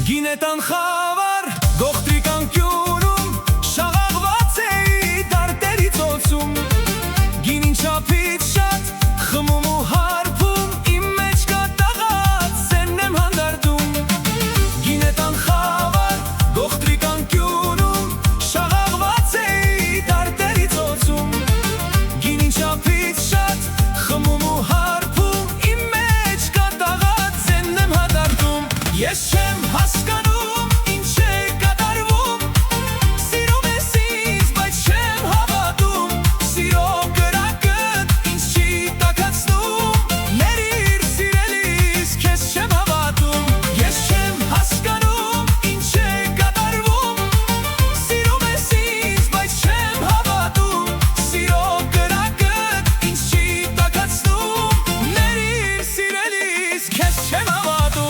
Գինետան խավար, գողտրիկան կյունում, շաղաղված էի դարտերի ծոցում, գինին չապից շատ, խմում ու հարպում, իմ մեջ կա տաղած, սենն եմ հանդարտում, գինետան խավար, գողտրիկան կյունում, շաղաղված էի դարտերի ծոցում, գինին չապից շատ, խմում ու հարպում, իմ մեջ կա տաղած, սենն եմ հանդարտում, ես չեմ հասկանում, ինչ է կատարվում, սիրում ես ինձ, բայց չեմ հավատում, սիրո կրակըդ ինձ չի տաքացնում, ներիր սիրելիս, քեզ չեմ հավատում, ես չեմ հասկանում, ինչ է կատարվում, սիրում ես ինձ, բայց չեմ հավատում, սիրո կրակըդ ինձ չի տաքացնում, ներիր սիրելիս, քեզ չեմ հավատում